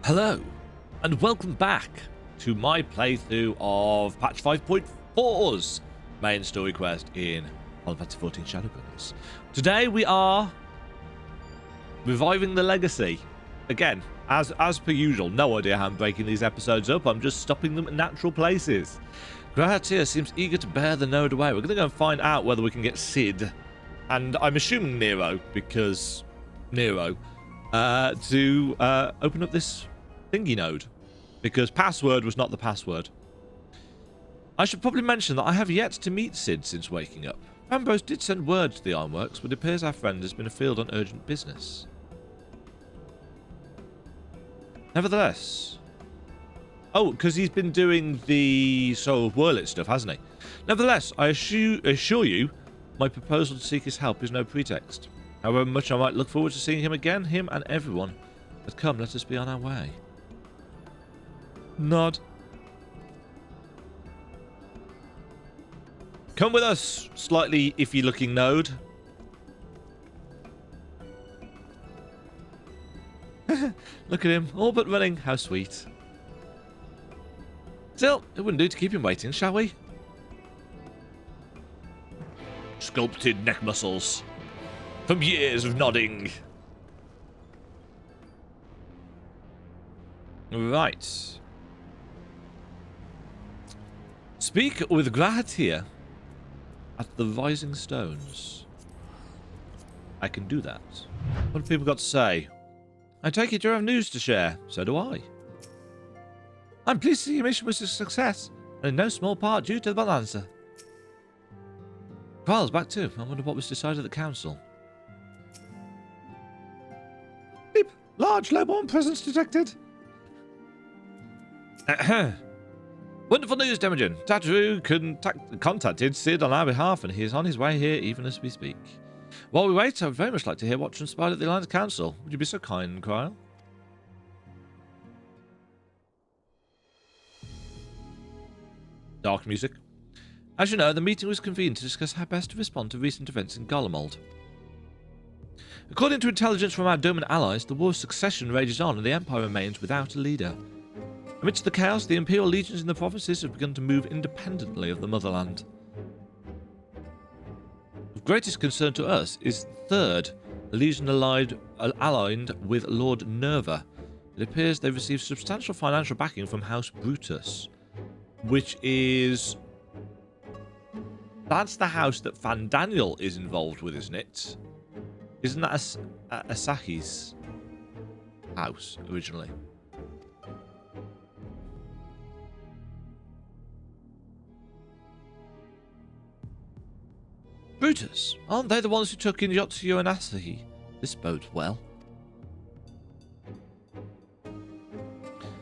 Hello, and welcome back to my playthrough of patch 5.4's main story quest in Final Fantasy XIV Shadowbringers. Today we are reviving the legacy. Again, as per usual, no idea how I'm breaking these episodes up, I'm just stopping them in natural places. Gratia seems eager to bear the node away. We're going to go and find out whether we can get Sid, and I'm assuming Nero, because Nero, to open up this thingy node, because password was not the password. I should probably mention that I have yet to meet Sid since waking up. Ambrose did send word to the Ironworks, but it appears our friend has been afield on urgent business. Nevertheless... Oh, because he's been doing the Soul of Wurlit stuff, hasn't he? Nevertheless, I assure you, my proposal to seek his help is no pretext. However much I might look forward to seeing him again, him and everyone. But come, let us be on our way. Nod. Come with us, slightly iffy looking node. Look at him, all but running. How sweet. Still, it wouldn't do to keep him waiting, shall we? Sculpted neck muscles. From years of nodding. Right. Speak with Gratia at the Rising Stones. I can do that. What have people got to say? I take it you have news to share. So do I. I'm pleased to see your mission was a success, and in no small part due to the balancer. Kyle's back too. I wonder what was decided at the council. Beep. Large lowborn presence detected. Wonderful news, Temujin. Tataru contacted Sid on our behalf, and he is on his way here even as we speak. While we wait, I would very much like to hear what transpired at the Alliance Council. Would you be so kind, Kyle? Dark music. As you know, the meeting was convened to discuss how best to respond to recent events in Garlemald. According to intelligence from our Doman allies, the war's succession rages on and the Empire remains without a leader. Amidst the chaos, the Imperial legions in the provinces have begun to move independently of the motherland. Of greatest concern to us is Third, a legion allied with Lord Nerva. It appears they've received substantial financial backing from House Brutus, which is... That's the house that Fandaniel is involved with, isn't it? Isn't that Asahi's house, originally? Brutus, aren't they the ones who took in Yotsuyu and Asahi? This bodes well.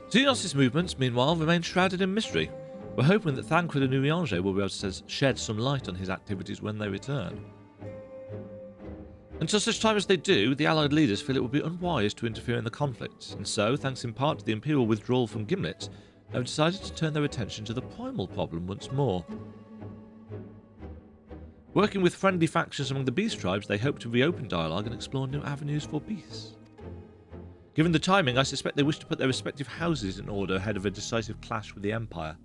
Xenos' movements, meanwhile, remain shrouded in mystery. We're hoping that Thancred and Urianger will be able to shed some light on his activities when they return. Until such time as they do, the Allied leaders feel it would be unwise to interfere in the conflict, and so, thanks in part to the Imperial withdrawal from Gimlet, they have decided to turn their attention to the primal problem once more. Working with friendly factions among the Beast tribes, they hope to reopen dialogue and explore new avenues for peace. Given the timing, I suspect they wish to put their respective houses in order ahead of a decisive clash with the Empire.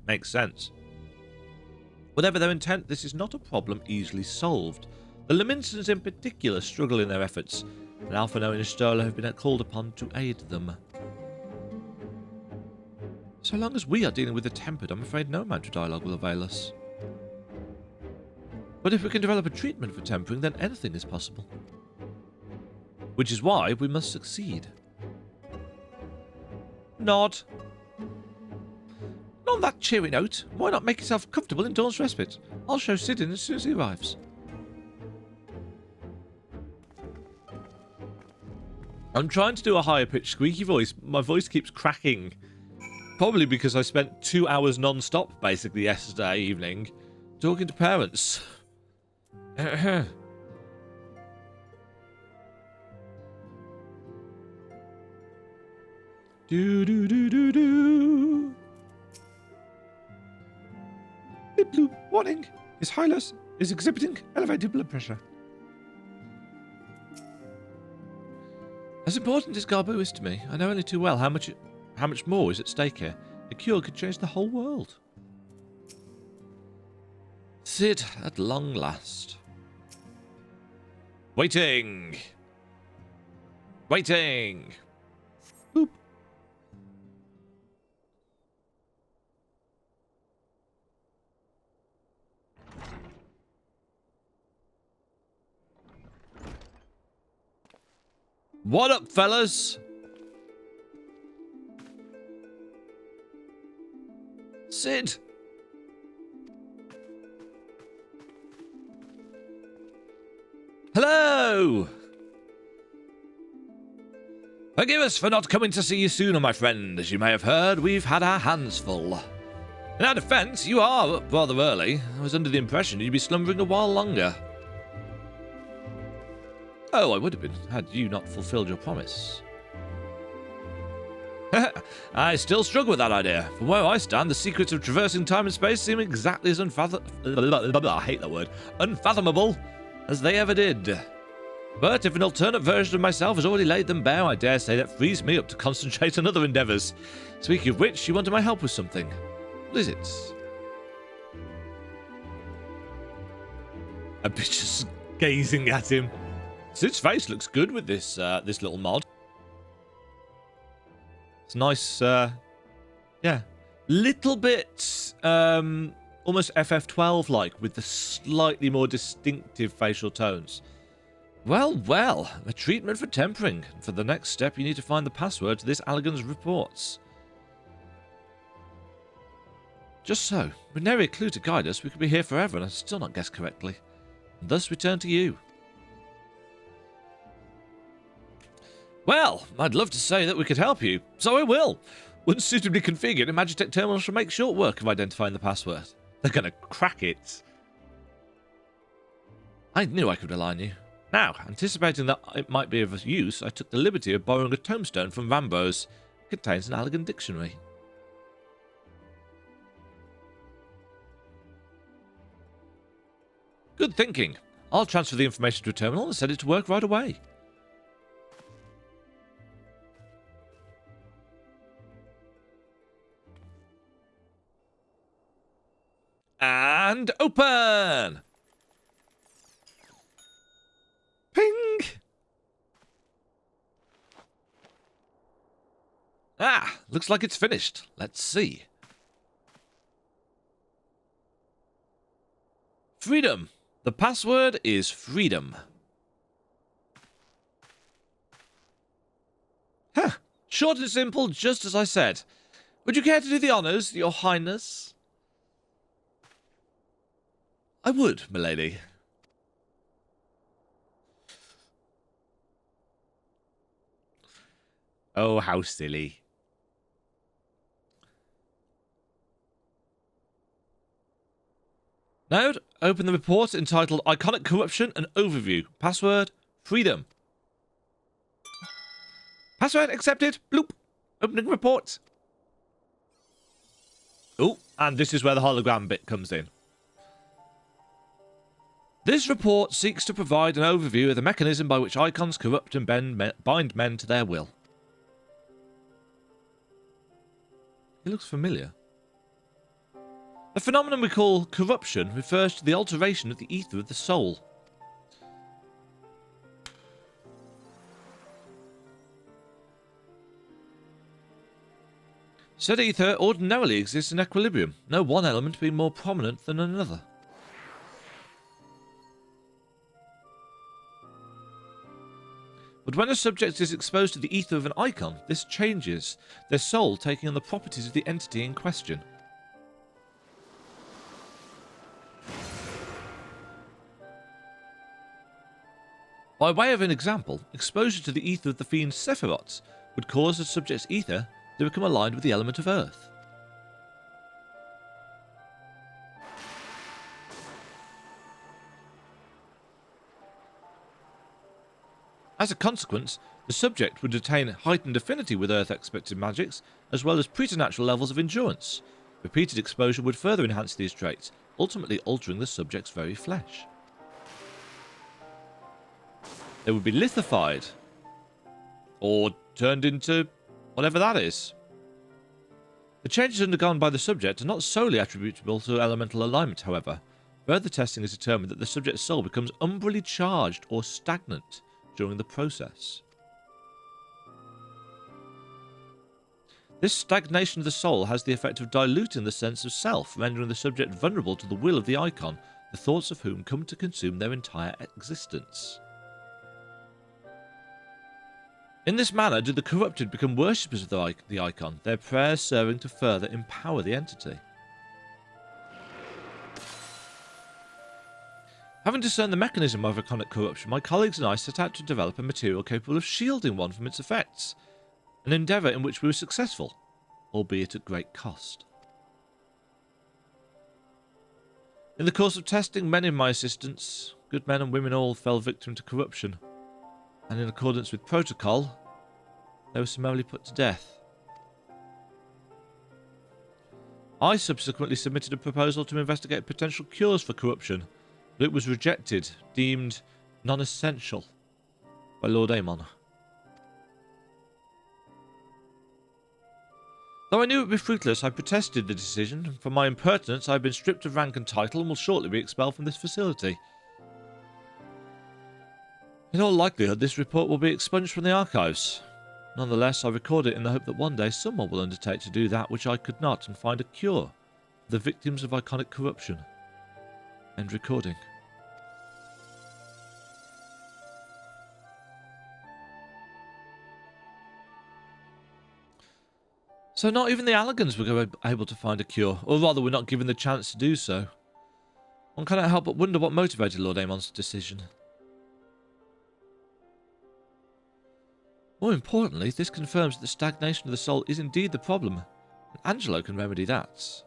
Makes sense. Whatever their intent, this is not a problem easily solved. The Laminsons in particular struggle in their efforts, and Alphino and Istola have been called upon to aid them. So long as we are dealing with the tempered, I'm afraid no amount of dialogue will avail us. But if we can develop a treatment for tempering, then anything is possible. Which is why we must succeed. Nod. And on that cheery note, why not make yourself comfortable in Dawn's Respite? I'll show Sid in as soon as he arrives. I'm trying to do a higher pitched squeaky voice. My voice keeps cracking. Probably because I spent 2 hours non-stop, basically, yesterday evening, talking to parents. Do do do do do. Beep bloop. Warning. His Highness is exhibiting elevated blood pressure. As important as Garbu is to me, I know only too well how much more is at stake here. A cure could change the whole world. Cid, at long last. Waiting! Waiting! Boop. What up, fellas? Cid! Hello! Forgive us for not coming to see you sooner, my friend. As you may have heard, we've had our hands full. In our defence, you are up rather early. I was under the impression you'd be slumbering a while longer. Oh, I would have been, had you not fulfilled your promise. I still struggle with that idea. From where I stand, the secrets of traversing time and space seem exactly as I hate that word. Unfathomable as they ever did. But if an alternate version of myself has already laid them bare, I dare say that frees me up to concentrate on other endeavours. Speaking of which, you wanted my help with something. What is it? A bitch just gazing at him. Sid's face looks good with this this little mod. It's nice, yeah. Little bit almost FF12-like with the slightly more distinctive facial tones. Well, well, a treatment for tempering. For the next step, you need to find the password to this Allegan's reports. Just so. With nary a clue to guide us, we could be here forever and still not guess correctly. And thus we turn to you. Well, I'd love to say that we could help you, so I will. Once suitably configured, a Magitech terminal shall make short work of identifying the password. They're going to crack it. I knew I could rely on you. Now, anticipating that it might be of use, I took the liberty of borrowing a tombstone from Rambo's. It contains an Allegan dictionary. Good thinking. I'll transfer the information to a terminal and set it to work right away. And open! Ping! Ah, looks like it's finished. Let's see. Freedom. The password is freedom. Huh. Short and simple, just as I said. Would you care to do the honours, Your Highness? I would, milady. Oh, how silly. Node, open the report entitled Iconic Corruption and Overview. Password, freedom. Password accepted. Bloop. Opening report. Oh, and this is where the hologram bit comes in. This report seeks to provide an overview of the mechanism by which icons corrupt and bind men to their will. He looks familiar. The phenomenon we call corruption refers to the alteration of the ether of the soul. Said ether ordinarily exists in equilibrium, no one element being more prominent than another. But when a subject is exposed to the ether of an icon, this changes, their soul taking on the properties of the entity in question. By way of an example, exposure to the ether of the fiend Sephiroth would cause the subject's ether to become aligned with the element of earth. As a consequence, the subject would attain heightened affinity with earth-expected magics, as well as preternatural levels of endurance. Repeated exposure would further enhance these traits, ultimately altering the subject's very flesh. They would be lithified. Or turned into whatever that is. The changes undergone by the subject are not solely attributable to elemental alignment, however. Further testing has determined that the subject's soul becomes umbrally charged or stagnant during the process. This stagnation of the soul has the effect of diluting the sense of self, rendering the subject vulnerable to the will of the icon, the thoughts of whom come to consume their entire existence. In this manner do the corrupted become worshippers of the icon, their prayers serving to further empower the entity. Having discerned the mechanism of iconic corruption, my colleagues and I set out to develop a material capable of shielding one from its effects, an endeavour in which we were successful, albeit at great cost. In the course of testing, many of my assistants, good men and women all, fell victim to corruption, and in accordance with protocol, they were summarily put to death. I subsequently submitted a proposal to investigate potential cures for corruption, but it was rejected, deemed non-essential by Lord Amon. Though I knew it would be fruitless, I protested the decision, and for my impertinence I have been stripped of rank and title and will shortly be expelled from this facility. In all likelihood, this report will be expunged from the archives. Nonetheless, I record it in the hope that one day someone will undertake to do that which I could not and find a cure for the victims of iconic corruption. End recording. So not even the Allagans were able to find a cure, or rather were not given the chance to do so. One cannot help but wonder what motivated Lord Amon's decision. More importantly, this confirms that the stagnation of the soul is indeed the problem, and Angelo can remedy that.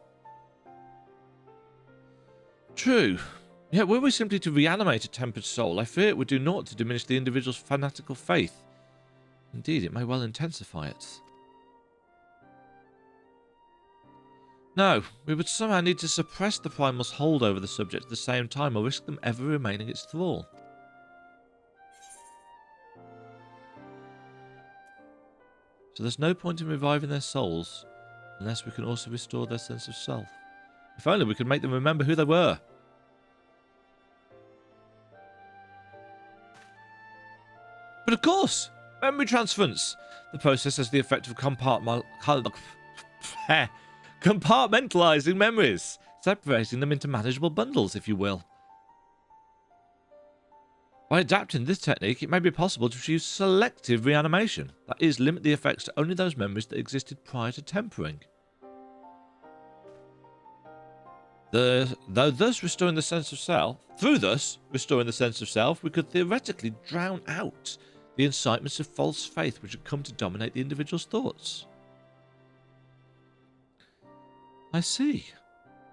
True. Yet were we simply to reanimate a tempered soul, I fear it would do naught to diminish the individual's fanatical faith. Indeed, it may well intensify it. No, we would somehow need to suppress the primal's hold over the subject at the same time, or risk them ever remaining its thrall. So there's no point in reviving their souls, unless we can also restore their sense of self. If only we could make them remember who they were. But of course, memory transference. The process has the effect of compartmentalizing memories, separating them into manageable bundles, if you will. By adapting this technique, it may be possible to achieve selective reanimation, that is, limit the effects to only those memories that existed prior to tempering. Through thus restoring the sense of self, we could theoretically drown out the incitements of false faith which had come to dominate the individual's thoughts. I see.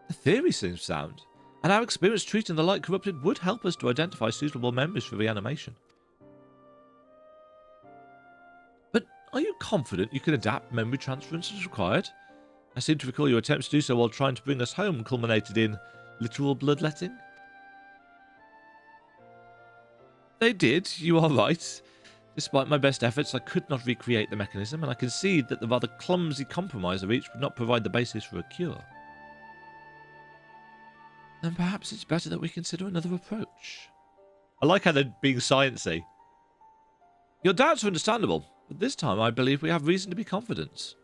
The theory seems sound, and our experience treating the light corrupted would help us to identify suitable memories for reanimation. But are you confident you can adapt memory transference as required? I seem to recall your attempts to do so while trying to bring us home culminated in literal bloodletting. They did, you are right. Despite my best efforts, I could not recreate the mechanism, and I concede that the rather clumsy compromise of each would not provide the basis for a cure. Then perhaps it's better that we consider another approach. I like how they're being sciencey. Your doubts are understandable, but this time I believe we have reason to be confident.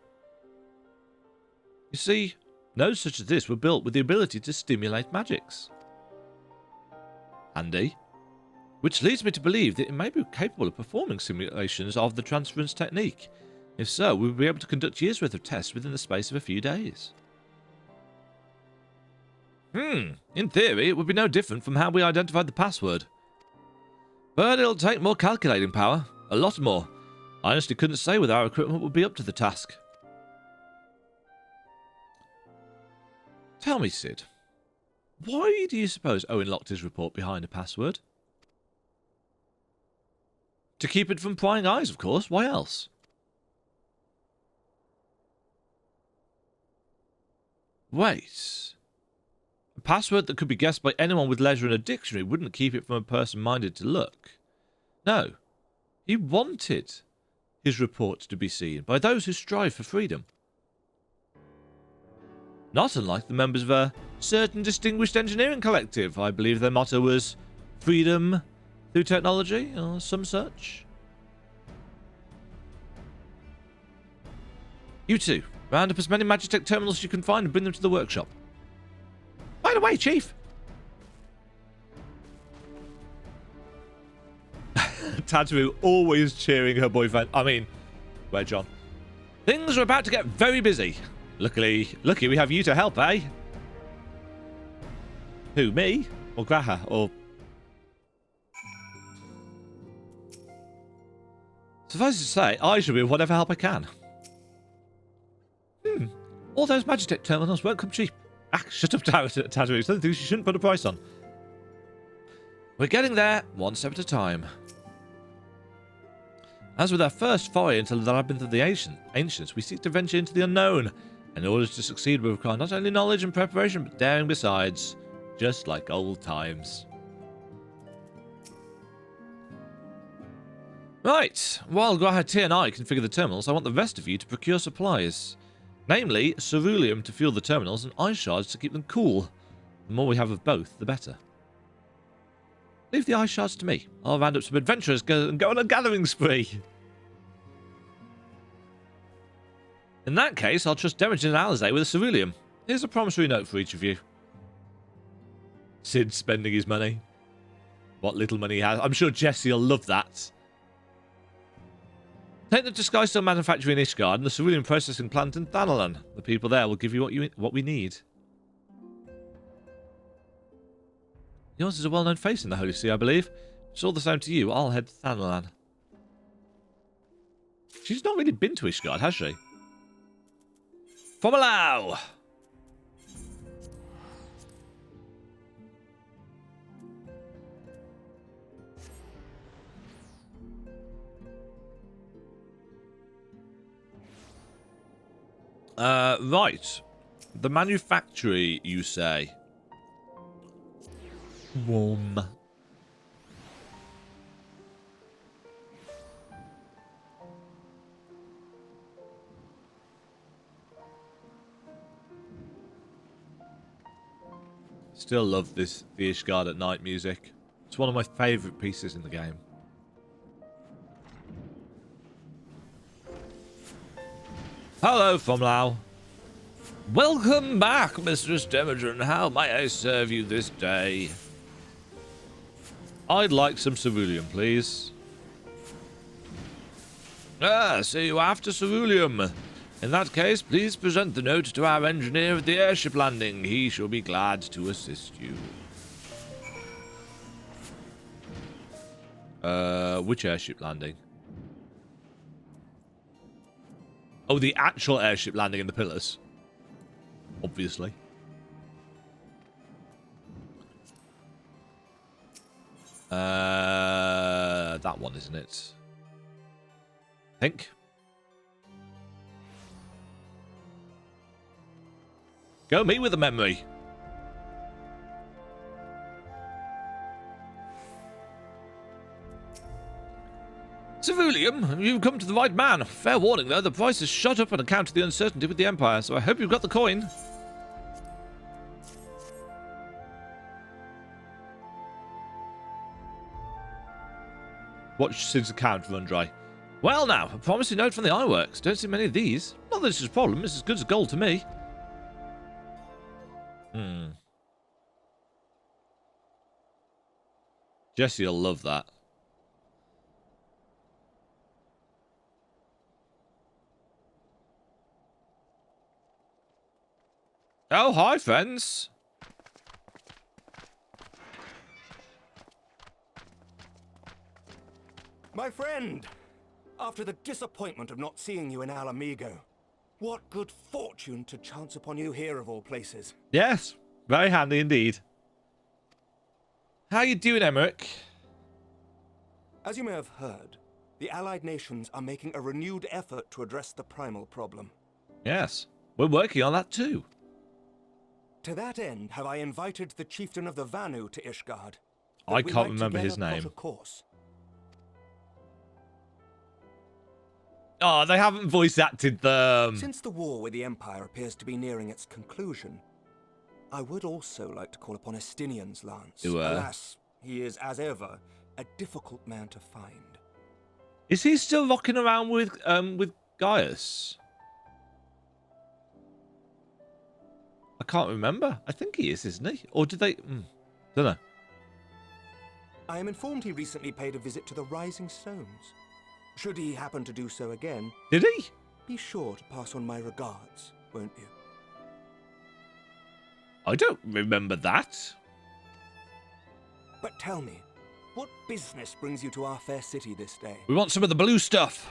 You see, nodes such as this were built with the ability to stimulate magics. Handy. Which leads me to believe that it may be capable of performing simulations of the transference technique. If so, we will be able to conduct years' worth of tests within the space of a few days. In theory, it would be no different from how we identified the password. But it'll take more calculating power. A lot more. I honestly couldn't say whether our equipment would be up to the task. Tell me, Sid, why do you suppose Owen locked his report behind a password? To keep it from prying eyes, of course. Why else? Wait. A password that could be guessed by anyone with leisure in a dictionary wouldn't keep it from a person minded to look. No. He wanted his report to be seen by those who strive for freedom. Not unlike the members of a certain distinguished engineering collective. I believe their motto was freedom through technology, or some such. You two, round up as many Magitech terminals as you can find and bring them to the workshop. By the way, Chief! Tataru always cheering her boyfriend. I mean, where John? Things are about to get very busy. Lucky we have you to help, eh? Who, me? Or Graha? Or... Suffice it to say, I shall be of whatever help I can. All those Magitech terminals won't come cheap. Ah, shut up, Tataru. Some things you shouldn't put a price on. We're getting there, one step at a time. As with our first foray into the labyrinth of the ancients, we seek to venture into the unknown. In order to succeed, we require not only knowledge and preparation, but daring besides. Just like old times. Right. While Graha T and I configure the terminals, I want the rest of you to procure supplies. Namely, ceruleum to fuel the terminals and ice shards to keep them cool. The more we have of both, the better. Leave the ice shards to me. I'll round up some adventurers and go on a gathering spree. In that case, I'll trust Demagen and Alizé with a ceruleum. Here's a promissory note for each of you. Sid spending his money. What little money he has. I'm sure Jesse will love that. Take them to Skystone Manufactory in Ishgard and the ceruleum processing plant in Thanalan. The people there will give you what we need. Yours is a well-known face in the Holy See, I believe. It's all the same to you. I'll head to Thanalan. She's not really been to Ishgard, has she? Fomalao! Right. The manufactory, you say? Warm. Still love the Ishgard at Night music. It's one of my favourite pieces in the game. Hello, Fomlau. Welcome back, Mistress Demagen. How may I serve you this day? I'd like some ceruleum, please. Ah, so you're after ceruleum. In that case, please present the note to our engineer at the airship landing. He shall be glad to assist you. Which airship landing? Oh, the actual airship landing in the pillars. Obviously. That one, isn't it? I think. Go me with the memory. Ceruleum, you've come to the right man. Fair warning, though, the price has shot up on account of the uncertainty with the Empire, so I hope you've got the coin. Watch Sid's account run dry. Well now, a promising note from the iWorks. Don't see many of these. Not that it's a problem, it's as good as gold to me. Jesse'll love that. Oh, hi, friends. My friend, after the disappointment of not seeing you in Alamigo, what good fortune to chance upon you here of all places. Yes, very handy indeed. How you doing, Emmerich? As you may have heard, the Allied nations are making a renewed effort to address the primal problem. Yes, we're working on that too. To that end, have I invited the chieftain of the Vanu to Ishgard. I can't remember his name. Oh, they haven't voice acted them. Since the war with the Empire appears to be nearing its conclusion, I would also like to call upon Estinian's lance. Alas, he is, as ever, a difficult man to find. Is he still rocking around with Gaius? I can't remember. I think he is, isn't he? Or did they? Don't know. I am informed he recently paid a visit to the Rising Stones. Should he happen to do so again, Did he? be sure to pass on my regards, won't you? I don't remember that. But tell me, what business brings you to our fair city this day? We want some of the blue stuff.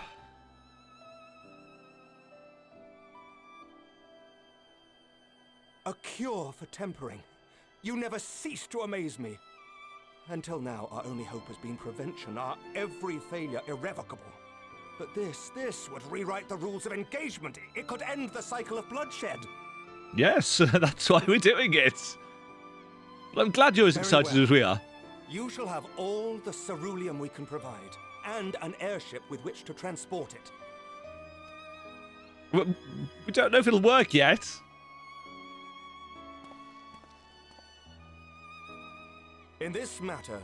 A cure for tempering. You never cease to amaze me. Until now, our only hope has been prevention, our every failure irrevocable. But this would rewrite the rules of engagement. It could end the cycle of bloodshed. Yes, that's why we're doing it. Well, I'm glad you're as excited as we are. You shall have all the ceruleum we can provide, and an airship with which to transport it. We don't know if it'll work yet. In this matter,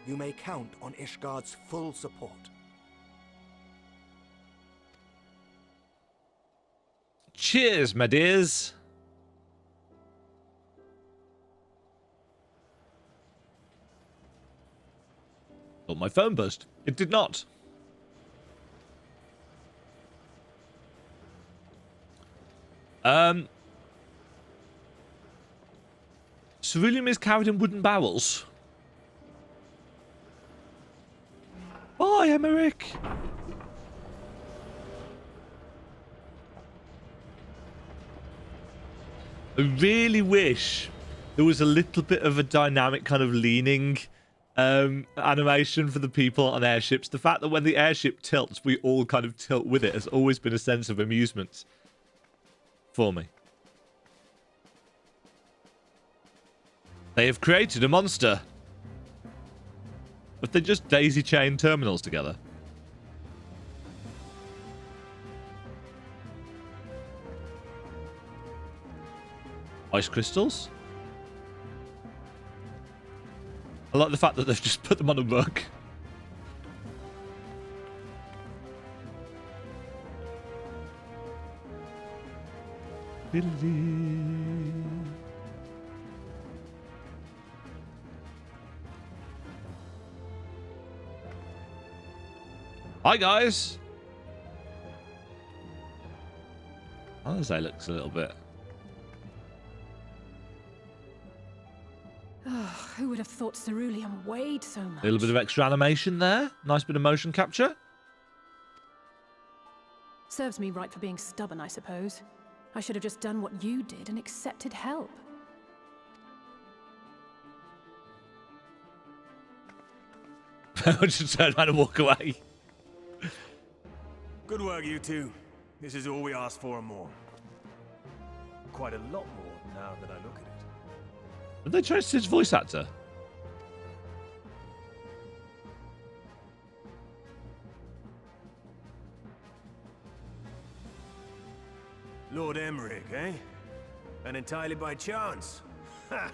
you may count on Ishgard's full support. Cheers, my dears. Thought my phone buzzed. It did not. Ceruleum is carried in wooden barrels. Bye, Emmerich. I really wish there was a little bit of a dynamic kind of leaning animation for the people on airships. The fact that when the airship tilts, we all kind of tilt with it has always been a sense of amusement for me. They have created a monster. But they just daisy-chain terminals together. Ice crystals? I like the fact that they've just put them on a rug. Hi, guys. Alizé looks a little bit. Oh, who would have thought ceruleum weighed so much? A little bit of extra animation there. Nice bit of motion capture. Serves me right for being stubborn, I suppose. I should have just done what you did and accepted help. I'll just turn around and walk away. Good work, you two. This is all we asked for and more. Quite a lot more now that I look at it. Did they change his voice actor? Lord Emmerich, eh? And entirely by chance. Ha!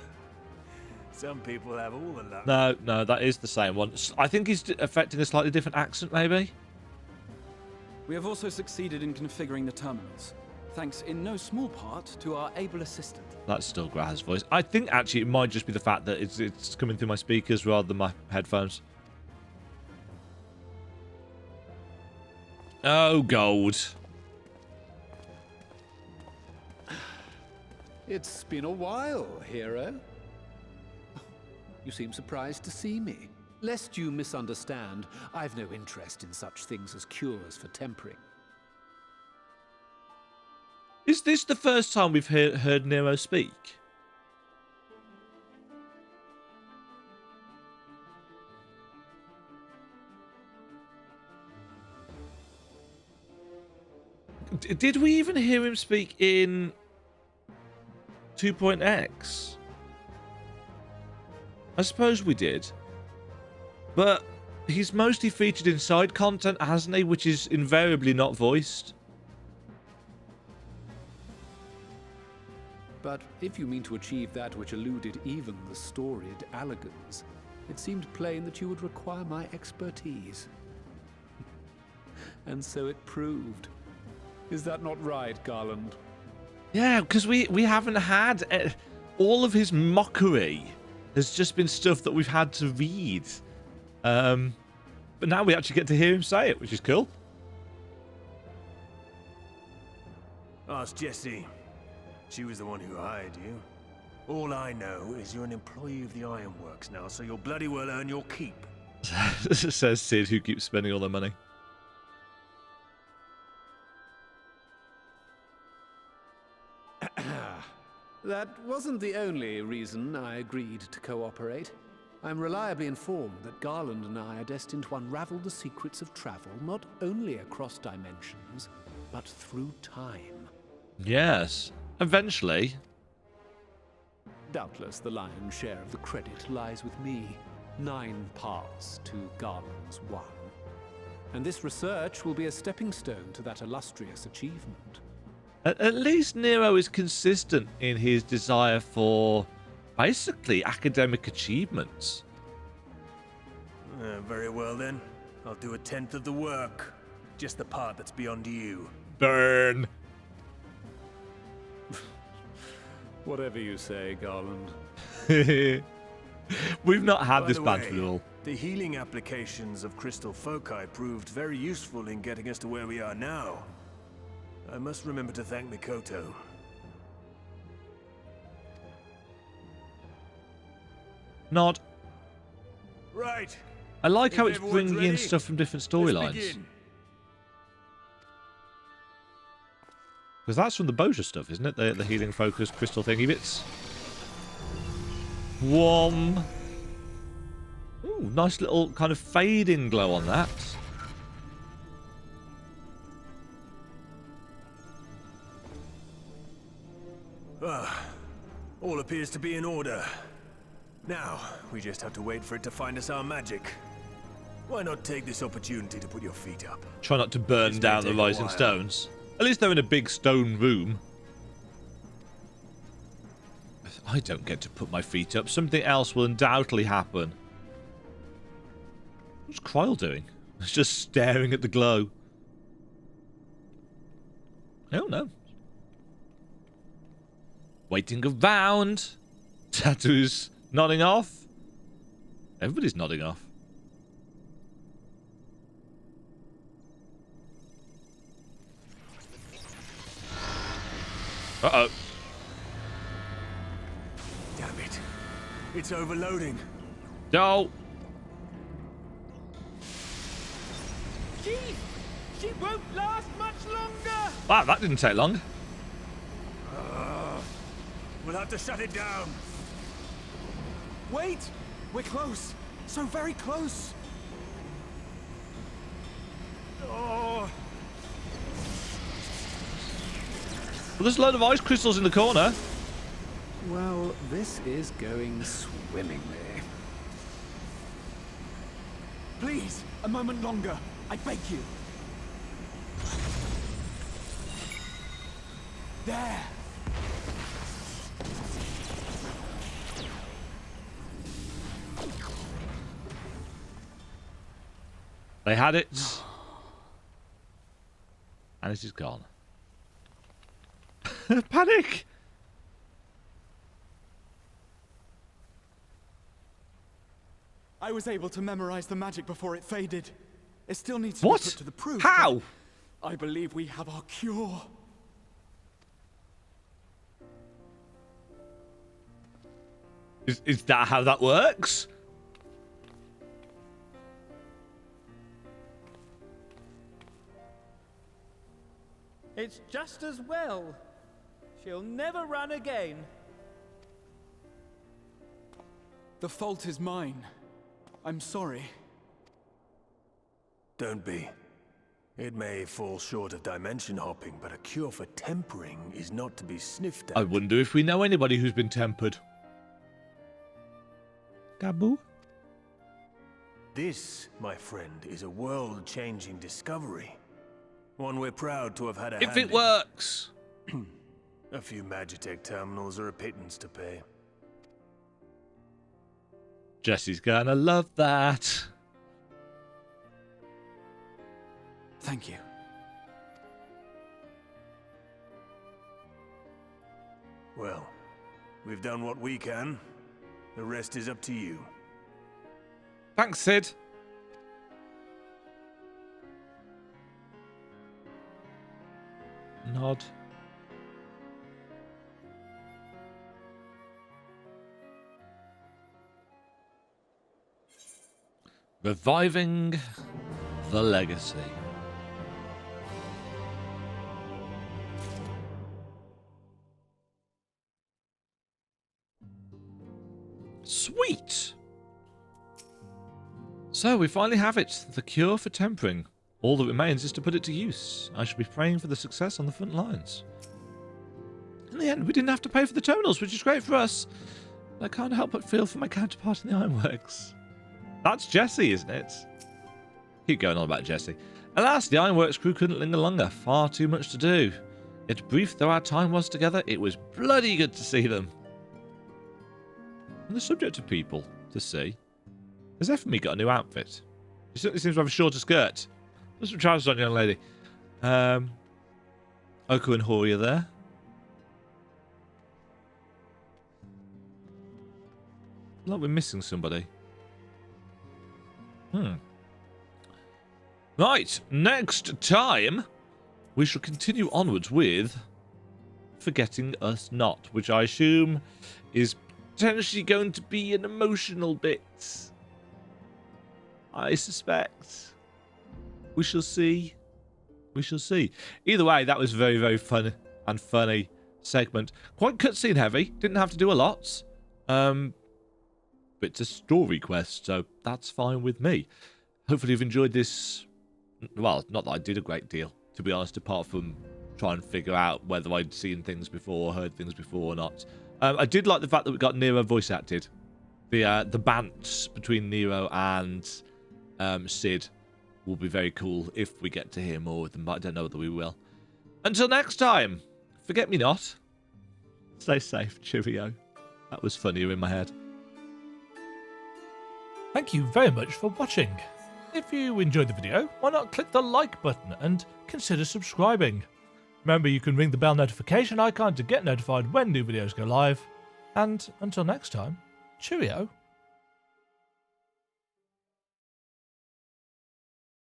Some people have all the luck. No, that is the same one. I think he's affecting a slightly different accent, maybe. We have also succeeded in configuring the terminals, thanks in no small part to our able assistant. That's still Graha's voice. I think actually it might just be the fact that it's coming through my speakers rather than my headphones. Oh, gold. It's been a while, hero. You seem surprised to see me. Lest you misunderstand, I've no interest in such things as cures for tempering. Is this the first time we've heard Nero speak? Did we even hear him speak in 2.x? I suppose we did. But he's mostly featured in side content, hasn't he? Which is invariably not voiced. But if you mean to achieve that which eluded even the storied Allagans, it seemed plain that you would require my expertise. And so it proved. Is that not right, Garland? Yeah, because we haven't had... all of his mockery has just been stuff that we've had to read. But now we actually get to hear him say it, which is cool. Ask Jessie. She was the one who hired you. All I know is you're an employee of the Ironworks now, so you'll bloody well earn your keep. Says Sid, who keeps spending all their money. That wasn't the only reason I agreed to cooperate. I'm reliably informed that Garland and I are destined to unravel the secrets of travel, not only across dimensions, but through time. Yes, eventually. Doubtless the lion's share of the credit lies with me. 9 parts to Garland's 1. And this research will be a stepping stone to that illustrious achievement. At least Nero is consistent in his desire for basically academic achievements. Very well then. I'll do 1/10 of the work. Just the part that's beyond you. Burn. Whatever you say, Garland. We've not had By this the banter way, at all. The healing applications of crystal foci proved very useful in getting us to where we are now. I must remember to thank Mikoto. Not. Right. I like how If it's everyone's bringing in ready, stuff from different let's storylines. begin. Because that's from the Boja stuff, isn't it? The healing focus crystal thingy bits. Whom. Ooh, nice little kind of fading glow on that. All appears to be in order. Now, we just have to wait for it to find us our magic. Why not take this opportunity to put your feet up? Try not to burn This may down the take a rising while. stones. At least they're in a big stone room. I don't get to put my feet up. Something else will undoubtedly happen. What's Kryl doing? It's just staring at the glow. I don't know. Waiting around. Tattoo's nodding off. Everybody's nodding off. Uh-oh. Damn it. It's overloading. No. She won't last much longer! Wow, that didn't take long. We'll have to shut it down. Wait! We're close! So very close! Oh, Well, there's a load of ice crystals in the corner. Well, this is going swimmingly. Please, a moment longer. I beg you. There! They had it. And it is gone. Panic! I was able to memorize the magic before it faded. It still needs to What? be put to the proof. How? but I believe we have our cure. Is that how that works? It's just as well. She'll never run again. The fault is mine. I'm sorry. don't be. It may fall short of dimension hopping, but a cure for tempering is not to be sniffed at. I wonder if we know anybody who's been tempered. Gaboo? this, my friend, is a world-changing discovery. One we're proud to have had a If hand it works. in. A few Magitech terminals are a pittance to pay. Jesse's gonna love that. Thank you. Well, we've done what we can. The rest is up to you. Thanks, Sid. Nod. Reviving the legacy. Sweet! So we finally have it. The cure for tempering. All that remains is to put it to use. I should be praying for the success on the front lines. In the end, we didn't have to pay for the terminals, which is great for us. But I can't help but feel for my counterpart in the Ironworks. That's Jesse, isn't it? Keep going on about Jesse. Alas, the Ironworks crew couldn't linger longer. Far too much to do. Yet brief though our time was together, it was bloody good to see them. On the subject of people to see, has FME got a new outfit? He certainly seems to have a shorter skirt. Put some trousers on, young lady. Oko and Hori are there. Like we're missing somebody. Right, next time we shall continue onwards with Forgetting Us Not, which I assume is potentially going to be an emotional bit. I suspect. We shall see. We shall see. Either way, that was very, very fun and funny segment. Quite cutscene heavy. Didn't have to do a lot. But it's a story quest, so that's fine with me. Hopefully you've enjoyed this. Well, not that I did a great deal, to be honest, apart from try and figure out whether I'd seen things before, heard things before or not. I did like the fact that we got Nero voice acted. The bants between Nero and Sid will be very cool if we get to hear more of them, but I don't know whether we will. Until next time, forget me not. Stay safe, cheerio. That was funnier in my head. Thank you very much for watching. If you enjoyed the video, why not click the like button and consider subscribing. Remember, you can ring the bell notification icon to get notified when new videos go live. And until next time, cheerio.